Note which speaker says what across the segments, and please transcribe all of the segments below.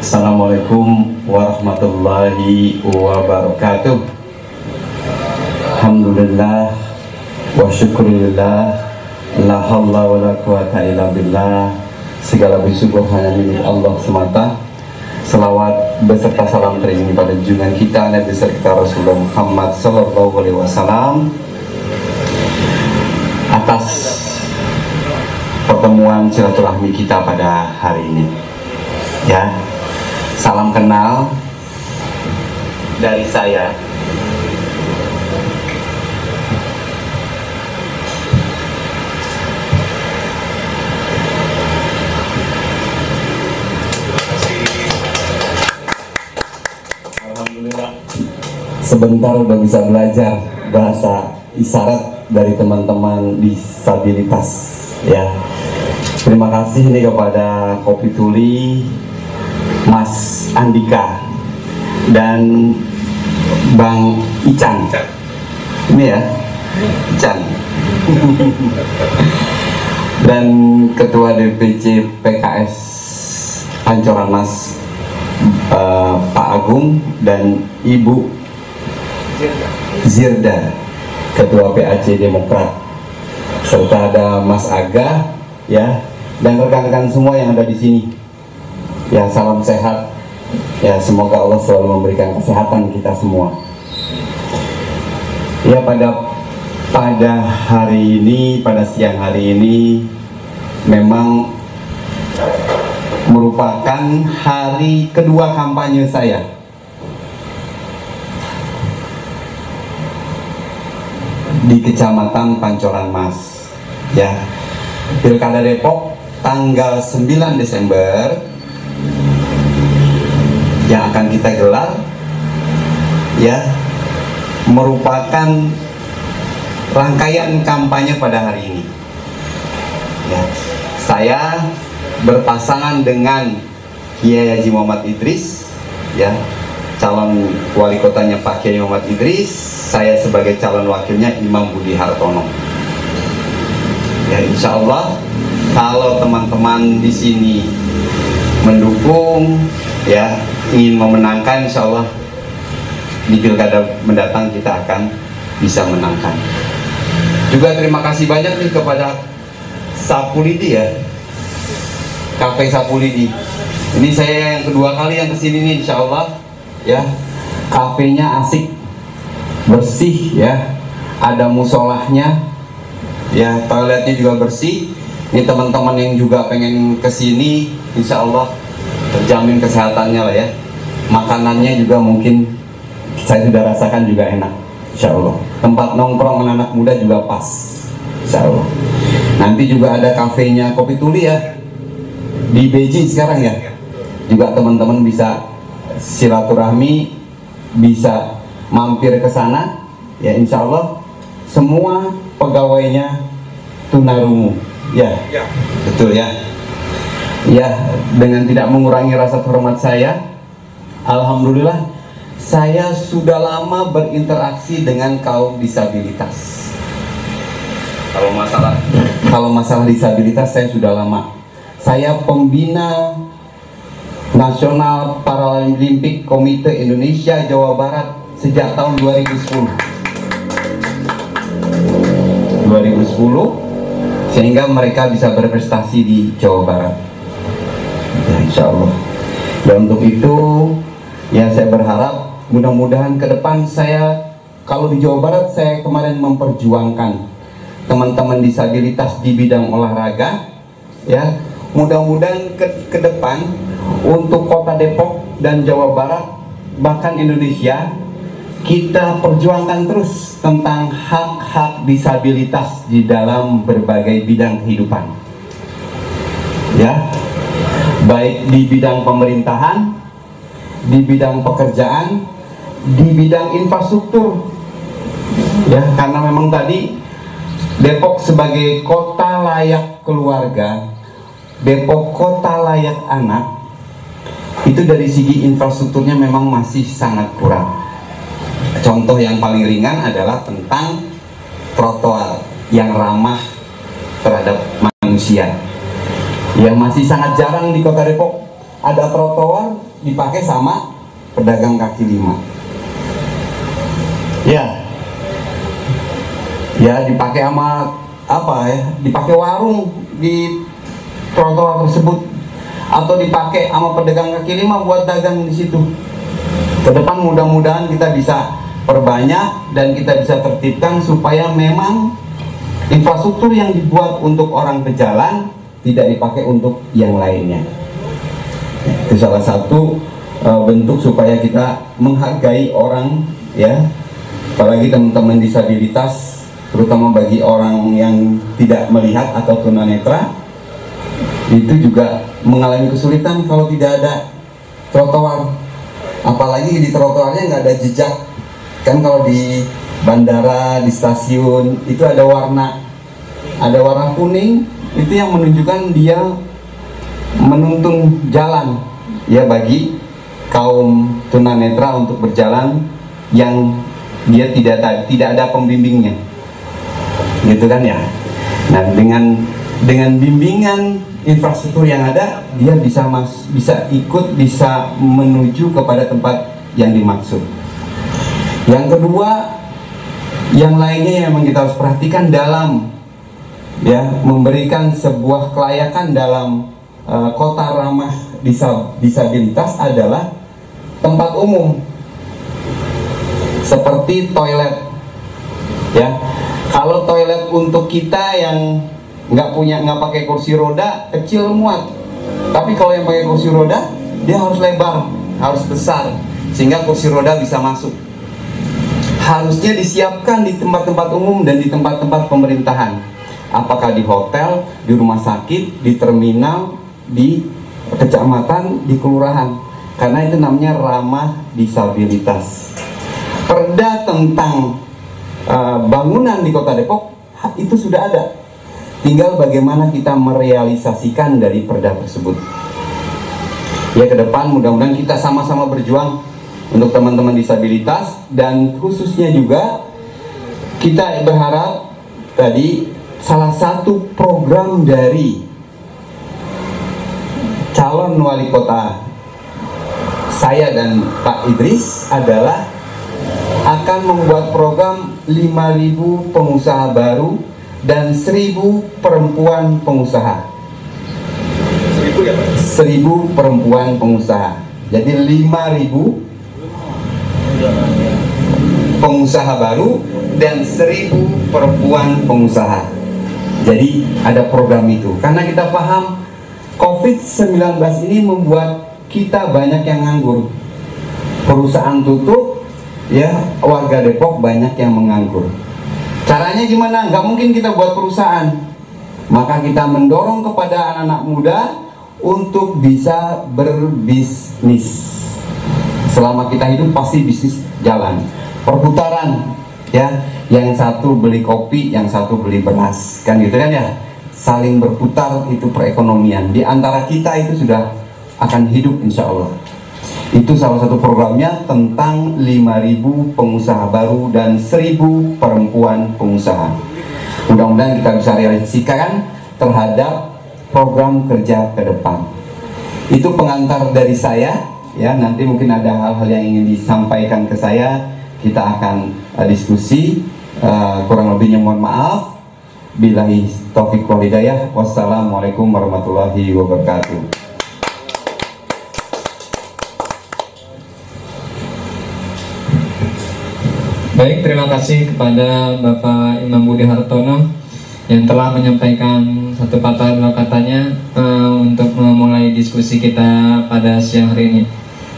Speaker 1: Assalamualaikum warahmatullahi wabarakatuh. Alhamdulillah wa syukurillah, la haula wa la quwata illa billah. Segala puji syukur hanya milik Allah semata. Selawat beserta salam teringin pada junjungan kita Nabi serta Rasulullah Muhammad sallallahu alaihi wasallam atas pertemuan silaturahmi kita pada hari ini. Ya, salam kenal dari saya. Alhamdulillah, sebentar udah bisa belajar bahasa isyarat dari teman-teman disabilitas. Ya, terima kasih nih kepada Kopi Tuli, Mas Andika dan Bang Ican. Ini ya, Ican. Dan Ketua DPC PKS Pancoran Mas Pak Agung dan Ibu Zirda, Ketua PAC Demokrat, serta ada Mas Aga, ya, dan rekan-rekan semua yang ada di sini. Ya, salam sehat. Ya, semoga Allah selalu memberikan kesehatan kita semua. Ya, pada hari ini, pada siang hari ini memang merupakan hari kedua kampanye saya. Di Kecamatan Pancoran Mas. Ya, Pilkada Depok tanggal 9 Desember yang akan kita gelar, ya, merupakan rangkaian kampanye pada hari ini. Ya, saya berpasangan dengan Kiai Haji Muhammad Idris, ya, calon wali kotanya Pak Kiai Muhammad Idris. Saya sebagai calon wakilnya Imam Budi Hartono. Ya, insya Allah kalau teman-teman di sini mendukung, ya, ingin memenangkan, insya Allah di pilkada mendatang kita akan bisa menangkan. Juga terima kasih banyak nih kepada Sapulidi, ya, Cafe Sapulidi. Ini saya yang kedua kali yang kesini nih, insya Allah, ya. Kafenya asik, bersih, ya, ada musolahnya, ya, toiletnya juga bersih. Ini teman-teman yang juga pengen kesini, insya Allah terjamin kesehatannya lah, ya. Makanannya juga mungkin saya sudah rasakan juga enak, insya Allah. Tempat nongkrong anak muda juga pas, insya Allah. Nanti juga ada kafenya Kopi Tuli, ya, di Beijing sekarang, ya. Juga teman-teman bisa silaturahmi, bisa mampir ke sana, ya, insya Allah. Semua pegawainya tunarungu, ya, betul, ya. Ya, dengan tidak mengurangi rasa hormat saya, alhamdulillah saya sudah lama berinteraksi dengan kaum disabilitas. Kalau masalah disabilitas saya sudah lama. Saya pembina Nasional Paralimpik Komite Indonesia Jawa Barat sejak tahun 2010, sehingga mereka bisa berprestasi di Jawa Barat. Ya, insya Allah. Dan untuk itu, ya, saya berharap mudah-mudahan ke depan saya, kalau di Jawa Barat saya kemarin memperjuangkan teman-teman disabilitas di bidang olahraga, ya, mudah-mudahan ke depan untuk Kota Depok dan Jawa Barat, bahkan Indonesia, kita perjuangkan terus tentang hak-hak disabilitas di dalam berbagai bidang kehidupan, ya, baik di bidang pemerintahan, di bidang pekerjaan, di bidang infrastruktur, ya, karena memang tadi Depok sebagai kota layak keluarga, Depok kota layak anak, itu dari segi infrastrukturnya memang masih sangat kurang. Contoh yang paling ringan adalah tentang trotoar yang ramah terhadap manusia, yang masih sangat jarang di Kota Depok. ada trotoar dipakai sama pedagang kaki lima. Ya dipakai sama apa ya? Dipakai warung di trotoar tersebut, atau dipakai sama pedagang kaki lima buat dagang di situ. Ke depan mudah-mudahan kita bisa perbanyak dan kita bisa tertibkan supaya memang infrastruktur yang dibuat untuk orang berjalan tidak dipakai untuk yang lainnya. Itu salah satu bentuk supaya kita menghargai orang, ya, apalagi teman-teman disabilitas, terutama bagi orang yang tidak melihat atau tunanetra, itu juga mengalami kesulitan kalau tidak ada trotoar, apalagi di trotoarnya nggak ada jejak. Kan kalau di bandara, di stasiun itu ada warna kuning, itu yang menunjukkan dia menuntun jalan, ya, bagi kaum tunanetra untuk berjalan yang dia tidak ada pembimbingnya, gitu kan ya. Nah, dengan bimbingan infrastruktur yang ada, dia bisa ikut, bisa menuju kepada tempat yang dimaksud. Yang kedua, yang lainnya yang memang kita harus perhatikan dalam, ya, memberikan sebuah kelayakan dalam kota ramah disabilitas adalah tempat umum seperti toilet, ya. Kalau toilet untuk kita yang nggak pakai kursi roda, kecil muat. Tapi kalau yang pakai kursi roda, dia harus lebar, harus besar, sehingga kursi roda bisa masuk. Harusnya disiapkan di tempat-tempat umum dan di tempat-tempat pemerintahan, apakah di hotel, di rumah sakit, di terminal, di kecamatan, di kelurahan, karena itu namanya ramah disabilitas. Perda tentang bangunan di Kota Depok itu sudah ada, tinggal bagaimana kita merealisasikan dari perda tersebut. Ya, ke depan mudah-mudahan kita sama-sama berjuang untuk teman-teman disabilitas, dan khususnya juga kita berharap tadi salah satu program dari calon wali kota saya dan Pak Idris adalah akan membuat program 5.000 pengusaha baru dan 1.000 perempuan pengusaha. 1.000 perempuan pengusaha. Jadi 5.000 pengusaha baru dan 1.000 perempuan pengusaha. Jadi ada program itu, karena kita paham COVID-19 ini membuat kita banyak yang nganggur, perusahaan tutup, ya, warga Depok banyak yang menganggur. Caranya gimana? Nggak mungkin kita buat perusahaan, maka kita mendorong kepada anak-anak muda untuk bisa berbisnis. Selama kita hidup pasti bisnis jalan, perputaran, ya. Yang satu beli kopi, yang satu beli beras, kan gitu kan ya. Saling berputar, itu perekonomian. Di antara kita itu sudah akan hidup insya Allah. Itu salah satu programnya tentang 5.000 pengusaha baru dan 1.000 perempuan pengusaha. Mudah-mudahan kita bisa realisasikan terhadap program kerja ke depan. Itu pengantar dari saya. Ya, nanti mungkin ada hal-hal yang ingin disampaikan ke saya, kita akan diskusi. Kurang lebihnya mohon maaf. Billahi taufiq wal hidayah. Wassalamualaikum warahmatullahi wabarakatuh.
Speaker 2: Baik, terima kasih kepada Bapak Imam Budi Hartono yang telah menyampaikan satu patah dua katanya untuk memulai diskusi kita pada siang hari ini.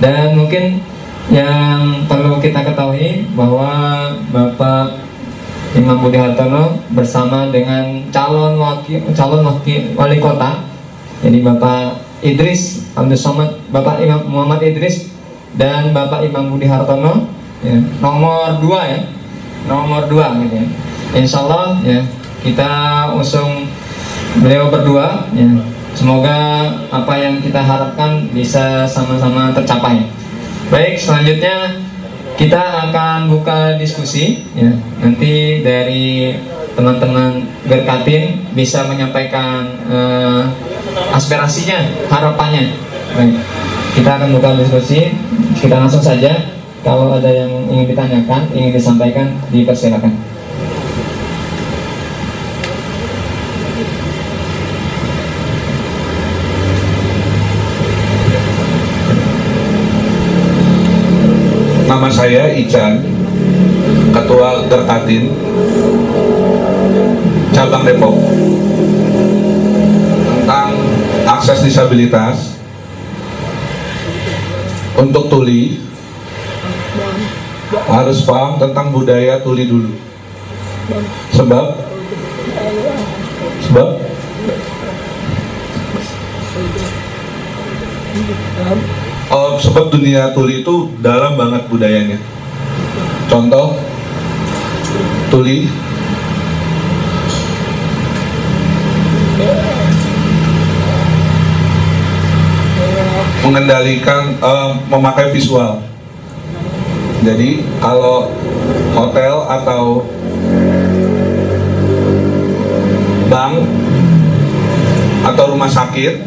Speaker 2: Dan mungkin yang perlu kita ketahui bahwa Bapak Imam Budi Hartono bersama dengan calon wali kota, jadi Bapak Idris Abdul Somad, Bapak Imam Muhammad Idris dan Bapak Imam Budi Hartono, ya, nomor 2 ya, nomor 2 gitu ya. Insya Allah ya, kita usung beliau berdua ya. Semoga apa yang kita harapkan bisa sama-sama tercapai. Baik, selanjutnya kita akan buka diskusi ya. Nanti dari teman-teman Berkatin bisa menyampaikan aspirasinya, harapannya Baik, kita akan buka diskusi. Kita langsung saja. Kalau ada yang ingin ditanyakan, ingin disampaikan, dipersilakan.
Speaker 3: Nama saya Ican, Ketua Gerkatin Cabang Depok, tentang akses disabilitas. Untuk tuli harus paham tentang budaya tuli dulu. Sebab dunia tuli itu dalam banget budayanya. Contoh, tuli mengendalikan memakai visual. Jadi kalau hotel atau bank atau rumah sakit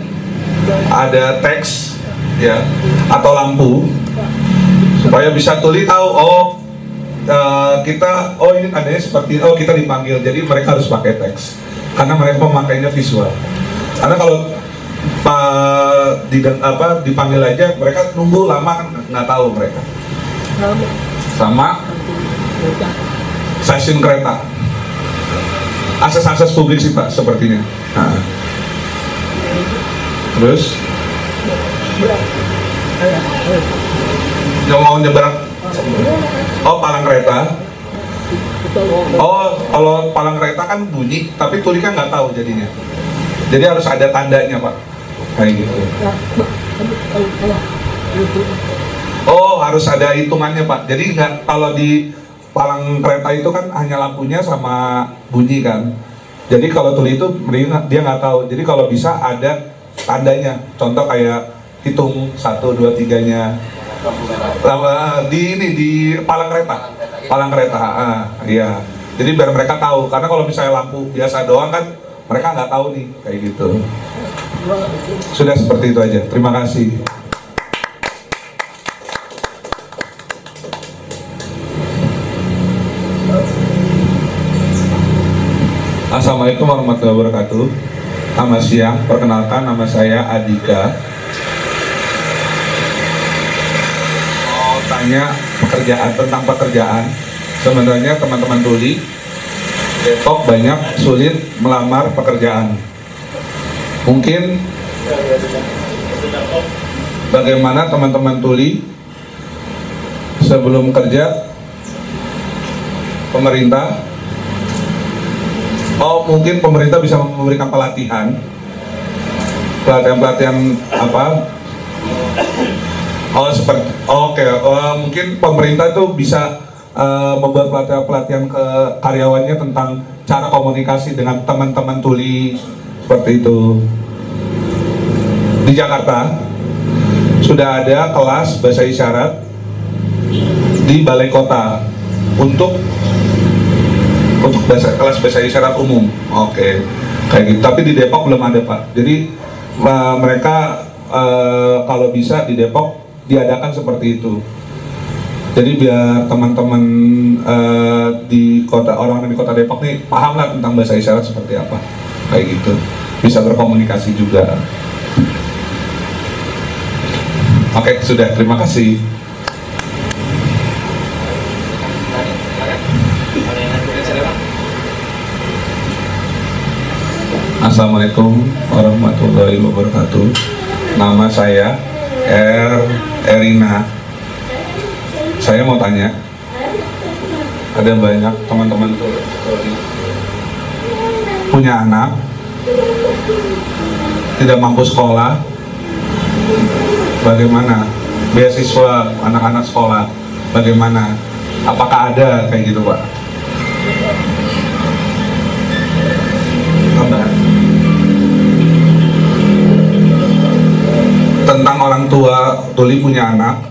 Speaker 3: ada teks ya atau lampu, supaya bisa tuli tahu kita ini adanya seperti kita dipanggil, jadi mereka harus pakai teks karena mereka memakainya visual. Karena kalau dipanggil aja mereka nunggu lama kan nggak tahu mereka. Sama stasiun kereta, akses publik sih Pak sepertinya. Nah. Terus yang mau nyebrang palang kereta. Kalau palang kereta kan bunyi tapi tuli kan nggak tahu jadinya. Jadi harus ada tandanya Pak, kayak gitu. Harus ada hitungannya Pak. Jadi nggak, kalau di palang kereta itu kan hanya lampunya sama bunyi kan. Jadi kalau tuli itu dia nggak tahu. Jadi kalau bisa ada tandanya. Contoh kayak hitung 1, 2, 3-nya. Di palang kereta. Iya. Jadi biar mereka tahu. Karena kalau misalnya lampu biasa doang kan mereka nggak tahu nih, kayak gitu. Sudah seperti itu aja. Terima kasih. Assalamualaikum warahmatullahi wabarakatuh. Selamat siang. Perkenalkan, nama saya Adika. Mau tanya tentang pekerjaan. Sebenarnya teman-teman tuli Depok banyak sulit melamar pekerjaan. Mungkin bagaimana teman-teman tuli sebelum kerja pemerintah, mungkin pemerintah bisa memberikan pelatihan apa? Mungkin pemerintah itu bisa membuat pelatihan ke karyawannya tentang cara komunikasi dengan teman-teman tuli seperti itu. Di Jakarta sudah ada kelas bahasa isyarat di Balai Kota untuk kelas bahasa isyarat umum. Kayak gitu. Tapi di Depok belum ada Pak. Jadi mereka kalau bisa di Depok diadakan seperti itu. Jadi biar teman-teman orang di kota Depok nih paham lah tentang bahasa isyarat seperti apa, kayak gitu. Bisa berkomunikasi juga. Oke, sudah. Terima kasih. Assalamualaikum warahmatullahi wabarakatuh. Nama saya Erina. Saya mau tanya, ada banyak teman-teman punya anak tidak mampu sekolah, bagaimana? Beasiswa anak-anak sekolah, bagaimana? Apakah ada kayak gitu Pak? Tentang orang tua tuli punya anak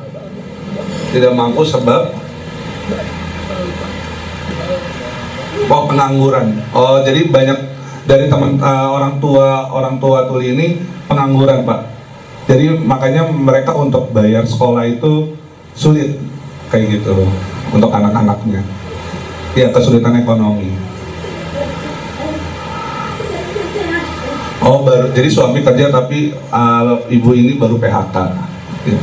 Speaker 3: tidak mampu sebab pengangguran. Jadi banyak dari orang tua tuli ini pengangguran Pak. Jadi makanya mereka untuk bayar sekolah itu sulit kayak gitu untuk anak-anaknya. Ya, kesulitan ekonomi. Oh, jadi suami kerja tapi ibu ini baru PHK. Ya.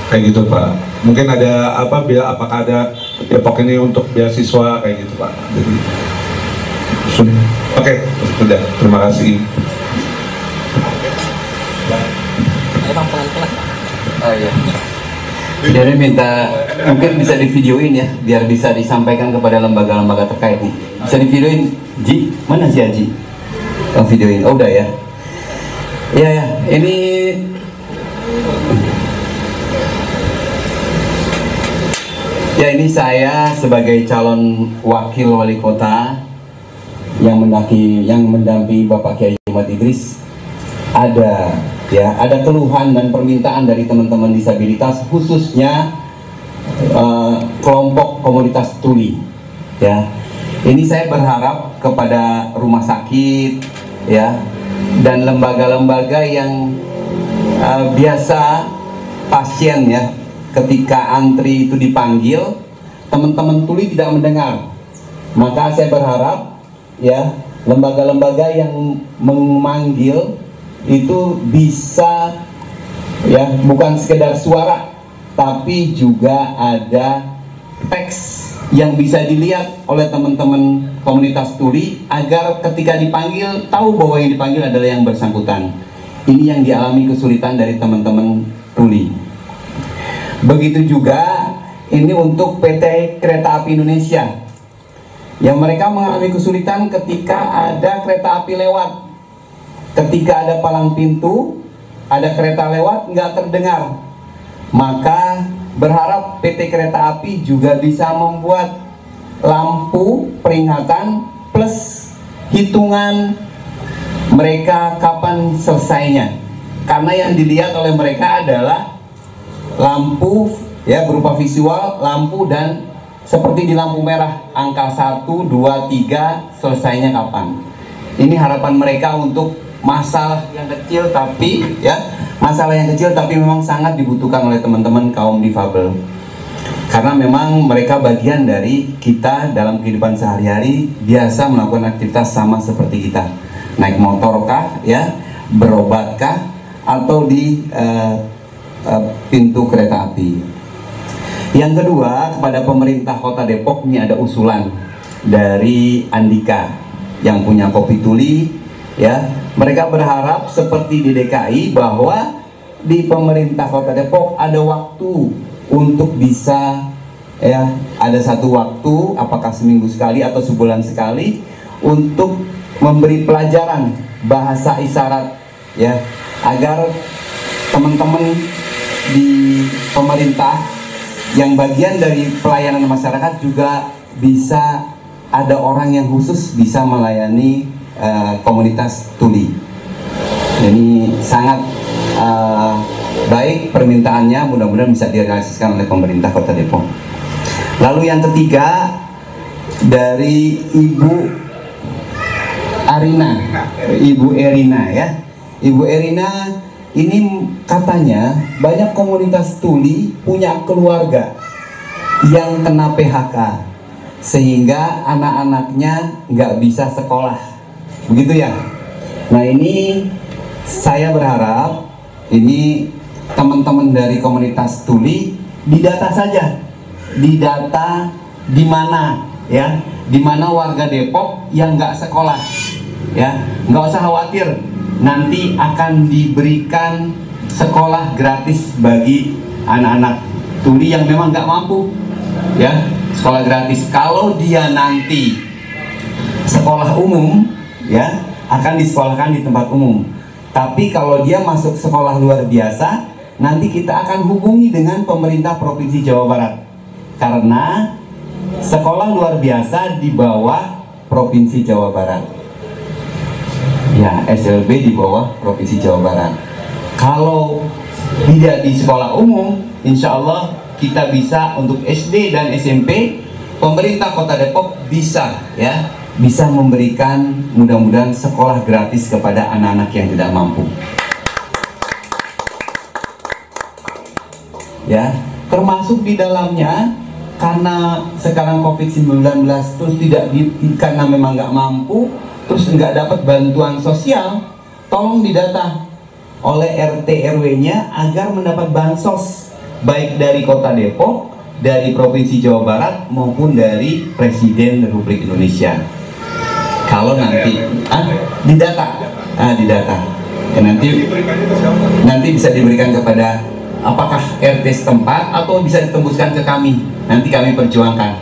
Speaker 3: Kayak gitu Pak. Mungkin ada apa? Apakah ada Depok ini untuk beasiswa kayak gitu Pak? Jadi, oke, sudah. Terima kasih.
Speaker 1: Oh iya. Jadi minta mungkin bisa divideoin ya, biar bisa disampaikan kepada lembaga-lembaga terkait nih. Bisa divideoin, Ji? Mana sih Haji? Oh, videoin. Oh, udah ya. Iya ya. Ini ya, ini saya sebagai calon wakil wali kota yang mendampingi Bapak Kiai Muhammad Idris. Ada keluhan dan permintaan dari teman-teman disabilitas, khususnya kelompok komunitas tuli. Ya, ini saya berharap kepada rumah sakit, ya, dan lembaga-lembaga yang biasa pasien ya, ketika antri itu dipanggil, teman-teman tuli tidak mendengar. Maka saya berharap ya, lembaga-lembaga yang memanggil itu bisa ya, bukan sekedar suara, tapi juga ada teks yang bisa dilihat oleh teman-teman komunitas tuli, agar ketika dipanggil tahu bahwa yang dipanggil adalah yang bersangkutan. Ini yang dialami kesulitan dari teman-teman tuli. Begitu juga ini untuk PT Kereta Api Indonesia, yang mereka mengalami kesulitan ketika ada kereta api lewat. Ketika ada palang pintu, ada kereta lewat, nggak terdengar. Maka berharap PT Kereta Api juga bisa membuat lampu peringatan plus hitungan mereka kapan selesainya. Karena yang dilihat oleh mereka adalah lampu ya, berupa visual, lampu, dan seperti di lampu merah, angka 1, 2, 3 selesainya kapan. Ini harapan mereka untuk masalah yang kecil, tapi ya, masalah yang kecil tapi memang sangat dibutuhkan oleh teman-teman kaum difabel. Karena memang mereka bagian dari kita dalam kehidupan sehari-hari, biasa melakukan aktivitas sama seperti kita. Naik motorkah ya, berobatkah, atau di pintu kereta api. Yang kedua, kepada pemerintah Kota Depok, ini ada usulan dari Andika yang punya Kopi Tuli ya. Mereka berharap seperti di DKI, bahwa di pemerintah Kota Depok ada waktu untuk bisa ya, ada satu waktu, apakah seminggu sekali atau sebulan sekali, untuk memberi pelajaran bahasa isyarat ya, agar teman-teman di pemerintah yang bagian dari pelayanan masyarakat juga bisa ada orang yang khusus bisa melayani komunitas tuli. Ini sangat baik permintaannya, mudah-mudahan bisa direalisasikan oleh pemerintah Kota Depok. Lalu yang ketiga, dari Ibu Erina ya. Ibu Erina ini katanya banyak komunitas tuli punya keluarga yang kena PHK, sehingga anak-anaknya nggak bisa sekolah. Begitu ya. Nah, ini saya berharap ini teman-teman dari komunitas tuli didata saja, didata di mana ya, di mana warga Depok yang nggak sekolah ya. Nggak usah khawatir, nanti akan diberikan sekolah gratis bagi anak-anak tuli yang memang nggak mampu ya, sekolah gratis. Kalau dia nanti sekolah umum ya, akan disekolahkan di tempat umum. Tapi kalau dia masuk sekolah luar biasa, nanti kita akan hubungi dengan pemerintah Provinsi Jawa Barat, karena sekolah luar biasa di bawah Provinsi Jawa Barat ya, SLB di bawah Provinsi Jawa Barat. Kalau tidak di sekolah umum, insya Allah kita bisa untuk SD dan SMP, pemerintah Kota Depok bisa ya, bisa memberikan mudah-mudahan sekolah gratis kepada anak-anak yang tidak mampu. ya, termasuk di dalamnya karena sekarang COVID-19 terus karena memang nggak mampu, terus nggak dapat bantuan sosial, tolong didata oleh RT RW-nya agar mendapat bansos baik dari Kota Depok, dari Provinsi Jawa Barat maupun dari Presiden Republik Indonesia. Kalau nanti didata, ya, nanti bisa diberikan kepada apakah RT setempat atau bisa ditembuskan ke kami. Nanti kami perjuangkan.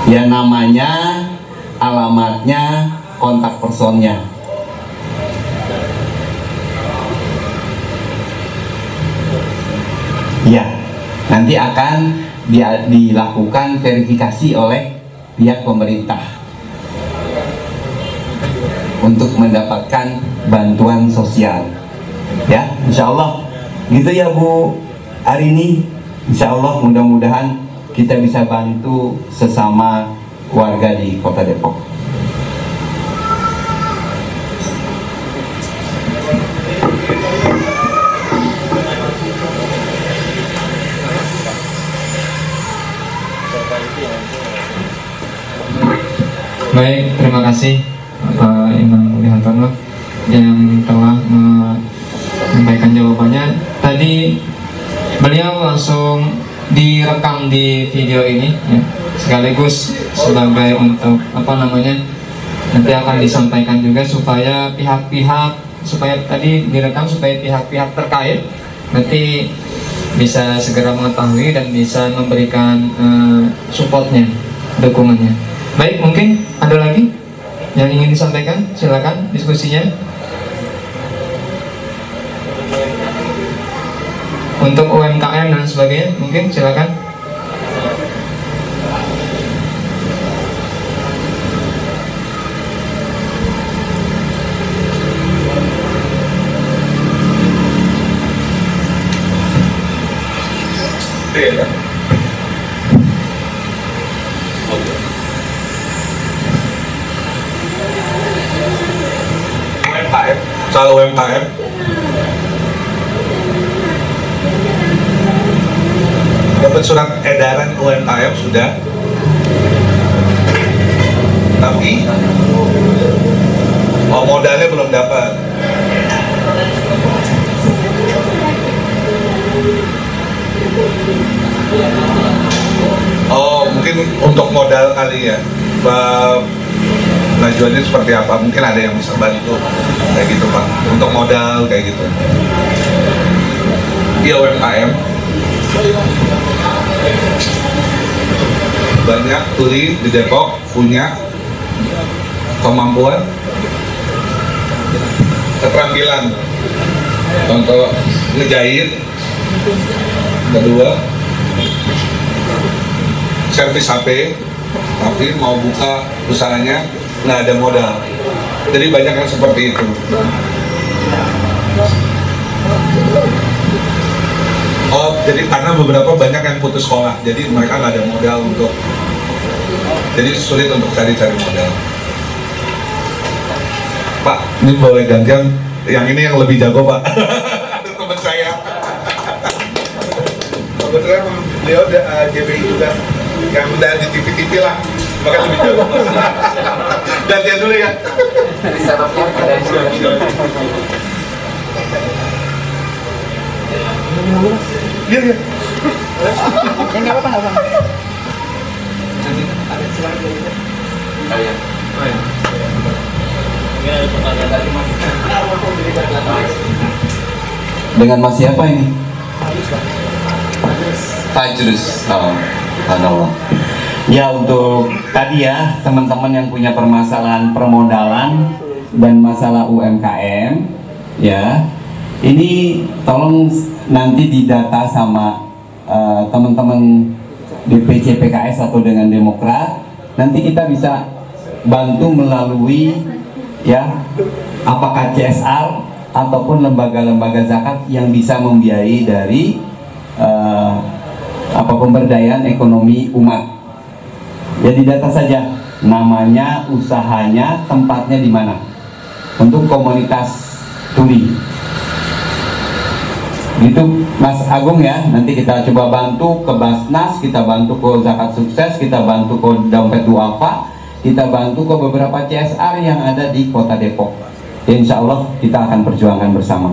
Speaker 1: Ya, namanya, alamatnya, kontak personnya. Ya, nanti akan dilakukan verifikasi oleh pihak pemerintah untuk mendapatkan bantuan sosial. Ya, insya Allah gitu ya Bu Arini. Insya Allah mudah-mudahan kita bisa bantu sesama warga di Kota Depok.
Speaker 2: Baik, terima kasih Pak Imam Budi Hartono yang telah menyampaikan jawabannya. Tadi beliau langsung direkam di video ini, ya, sekaligus sebagai untuk nanti akan disampaikan juga supaya tadi direkam supaya pihak-pihak terkait nanti bisa segera mengetahui dan bisa memberikan supportnya, dukungannya. Baik, mungkin ada lagi yang ingin disampaikan, silakan diskusinya. Untuk UMKM dan sebagainya, mungkin silakan.
Speaker 3: Soal UMKM, dapat surat edaran UMKM sudah, tapi modalnya belum dapat. Mungkin untuk modal kali ya, pengajuannya seperti apa, mungkin ada yang bisa bantu kayak gitu Pak, untuk modal kayak gitu. Iya, UMKM banyak tuli di Depok punya kemampuan, keterampilan, contoh ngejahit, kedua servis HP, tapi mau buka usahanya nggak ada modal. Jadi banyak yang seperti itu. Jadi karena beberapa banyak yang putus sekolah, jadi mereka nggak ada modal jadi sulit untuk cari-cari modal. Pak, ini boleh gantian, yang ini yang lebih jago Pak. Ada teman saya. Kebetulan beliau JBI juga, yang udah di TV-TV lah, maka lebih jago. Gantian dulu ya. Iya, iya.
Speaker 4: Nggak apa-apa, nggak apa-apa.
Speaker 1: Dengan Mas siapa ini? Fajrus. Allah. Ya, untuk tadi ya teman-teman yang punya permasalahan permodalan dan masalah UMKM, ya ini tolong nanti didata sama teman-teman DPC PKS atau dengan Demokrat. Nanti kita bisa bantu melalui ya apakah CSR ataupun lembaga-lembaga zakat yang bisa membiayai dari pemberdayaan ekonomi umat. Ya, didata saja namanya, usahanya, tempatnya di mana untuk komunitas tuli. Gitu Mas Agung ya, nanti kita coba bantu ke Basnas, kita bantu ke Zakat Sukses, kita bantu ke Dompet Duafa, kita bantu ke beberapa CSR yang ada di Kota Depok. Insya Allah kita akan perjuangkan bersama.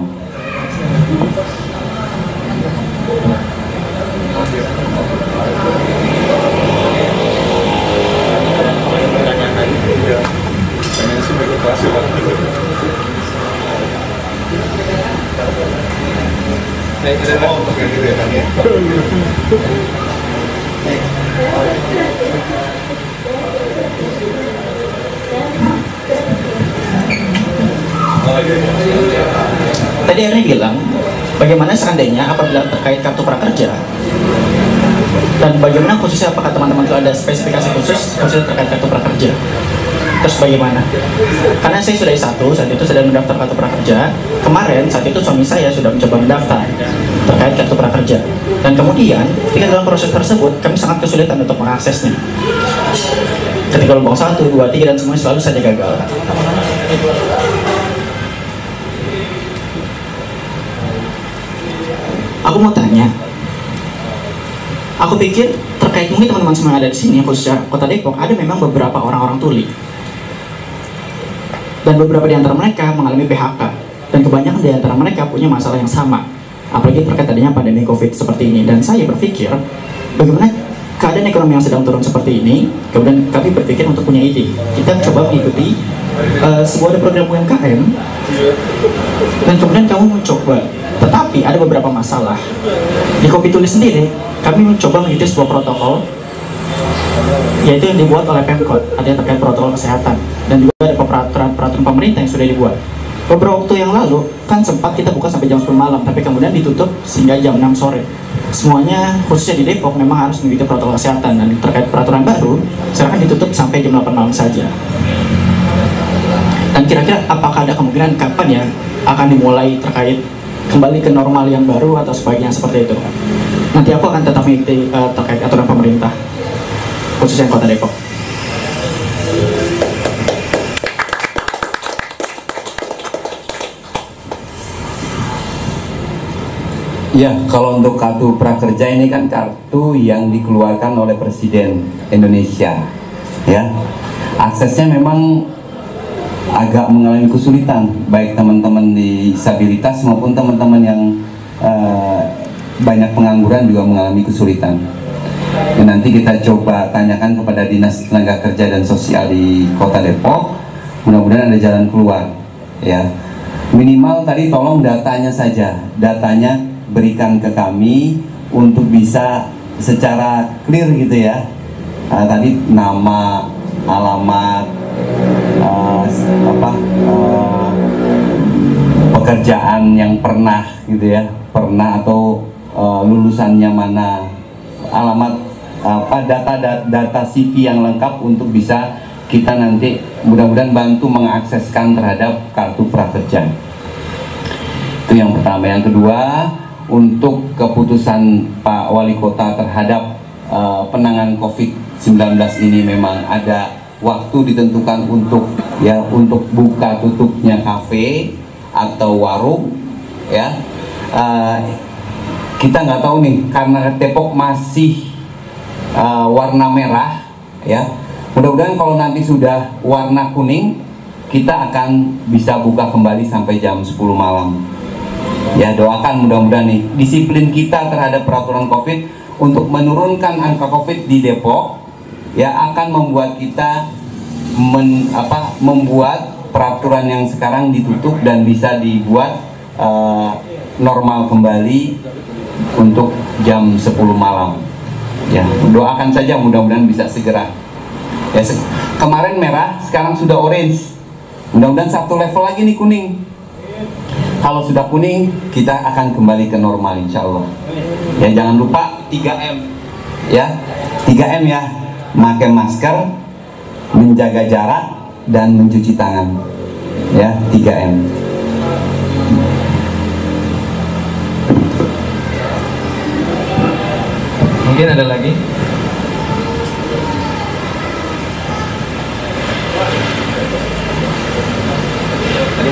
Speaker 4: Tadi Ernie bilang, bagaimana seandainya apabila terkait kartu prakerja dan bagaimana khususnya apakah teman-teman itu ada spesifikasi khusus terkait kartu prakerja? Terus bagaimana? Karena saya sudah S1, saat itu sedang mendaftar kartu prakerja. Kemarin, saat itu suami saya sudah mencoba mendaftar terkait kartu prakerja. Dan kemudian, ketika dalam proses tersebut, kami sangat kesulitan untuk mengaksesnya. Ketika gelombang 1, 2, 3, dan semuanya selalu saja gagal. Aku mau tanya, aku pikir terkait mungkin teman-teman semua yang ada di sini, khususnya Kota Depok, ada memang beberapa orang-orang tuli. Dan beberapa di antara mereka mengalami PHK. Dan kebanyakan di antara mereka punya masalah yang sama. Apalagi terkait adanya pandemi COVID seperti ini. Dan saya berpikir, bagaimana keadaan ekonomi yang sedang turun seperti ini, kemudian kami berpikir untuk punya ide. Kita coba mengikuti sebuah program UMKM, dan kemudian kamu mencoba. Tetapi ada beberapa masalah. Di Kopi Tuli sendiri, kami mencoba mengikuti sebuah protokol, yaitu yang dibuat oleh Pemkot, ada yang terkait protokol kesehatan, dan juga ada peraturan pemerintah yang sudah dibuat. Beberapa waktu yang lalu, kan sempat kita buka sampai jam 10 malam, tapi kemudian ditutup sehingga jam 6 sore. Semuanya, khususnya di Depok, memang harus mengikuti protokol kesehatan, dan terkait peraturan baru, sekarang ditutup sampai jam 8 malam saja. Dan kira-kira apakah ada kemungkinan kapan ya akan dimulai terkait kembali ke normal yang baru atau sebaiknya seperti itu? Nanti aku akan tetap mengikuti terkait aturan pemerintah, khususnya Kota Depok.
Speaker 1: Ya, kalau untuk kartu prakerja ini kan kartu yang dikeluarkan oleh Presiden Indonesia. Ya, aksesnya memang agak mengalami kesulitan, baik teman-teman disabilitas maupun teman-teman yang banyak pengangguran juga mengalami kesulitan. Dan nanti kita coba tanyakan kepada Dinas Tenaga Kerja dan Sosial di Kota Depok, mudah-mudahan ada jalan keluar. Ya, minimal tadi tolong datanya saja, datanya berikan ke kami untuk bisa secara clear gitu ya. Tadi nama, alamat, pekerjaan yang pernah gitu ya, pernah atau lulusannya mana, alamat data CV yang lengkap untuk bisa kita nanti mudah-mudahan bantu mengakseskan terhadap kartu prakerja. Itu yang pertama. Yang kedua, untuk keputusan Pak Wali Kota terhadap penanganan COVID-19 ini memang ada waktu ditentukan untuk buka tutupnya kafe atau warung ya. Kita nggak tahu nih karena Depok masih warna merah ya. Mudah-mudahan kalau nanti sudah warna kuning kita akan bisa buka kembali sampai jam 10 malam. Ya, doakan mudah-mudahan nih disiplin kita terhadap peraturan COVID untuk menurunkan angka COVID di Depok ya akan membuat kita membuat peraturan yang sekarang ditutup dan bisa dibuat normal kembali untuk jam 10 malam. Ya, doakan saja mudah-mudahan bisa segera. Ya, kemarin merah, sekarang sudah orange. Mudah-mudahan satu level lagi nih kuning. Kalau sudah kuning, kita akan kembali ke normal insya Allah. Ya, jangan lupa 3M. Ya, 3M ya. Pakai masker, menjaga jarak, dan mencuci tangan. Ya, 3M.
Speaker 2: Mungkin ada lagi? Tadi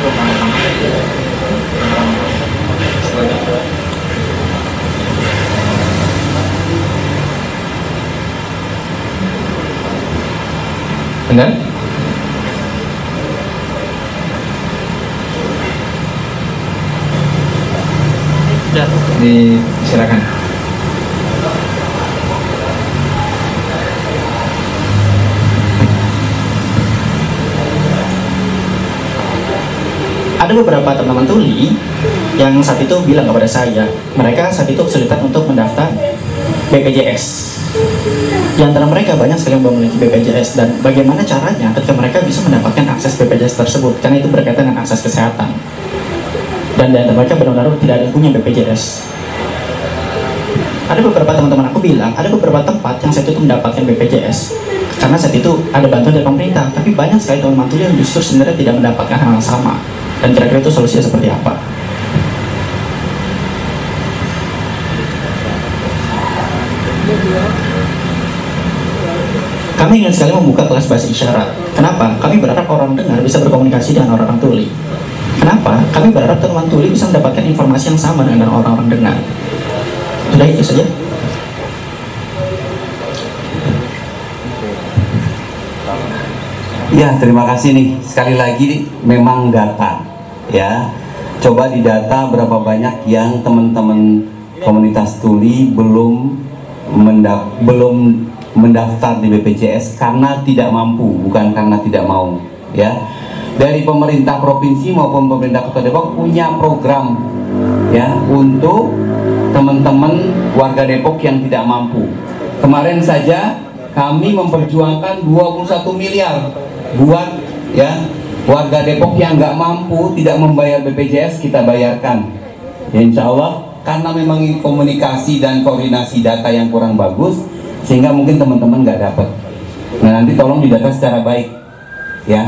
Speaker 2: Benar?
Speaker 4: Ya.
Speaker 2: Silakan.
Speaker 4: Ada beberapa teman-teman tuli yang saat itu bilang kepada saya, mereka saat itu kesulitan untuk mendaftar BPJS. Di antara mereka banyak sekali yang belum memiliki BPJS, dan bagaimana caranya ketika mereka bisa mendapatkan akses BPJS tersebut, karena itu berkaitan dengan akses kesehatan. Dan di antara mereka benar-benar tidak ada yang punya BPJS. Ada beberapa teman-teman aku bilang, ada beberapa tempat yang saat itu mendapatkan BPJS karena saat itu ada bantuan dari pemerintah, tapi banyak sekali teman-teman tuli yang justru sebenarnya tidak mendapatkan hal yang sama. Dan kira-kira itu solusinya seperti apa? Kami ingin sekali membuka kelas bahasa isyarat. Kenapa? Kami berharap orang dengar bisa berkomunikasi dengan orang-orang tuli. Kenapa? Kami berharap teman tuli bisa mendapatkan informasi yang sama dengan orang-orang dengar. Sudah itu saja.
Speaker 1: Ya, terima kasih nih. Sekali lagi memang data, ya. Coba didata berapa banyak yang teman-teman komunitas tuli belum mendaftar di BPJS karena tidak mampu, bukan karena tidak mau, ya. Dari pemerintah provinsi maupun pemerintah Kota Depok punya program, ya, untuk teman-teman warga Depok yang tidak mampu. Kemarin saja kami memperjuangkan 21 miliar buat, ya, warga Depok yang nggak mampu tidak membayar BPJS, kita bayarkan, ya, insya Allah, karena memang komunikasi dan koordinasi data yang kurang bagus sehingga mungkin teman-teman nggak dapat. Nah, nanti tolong didata secara baik, ya.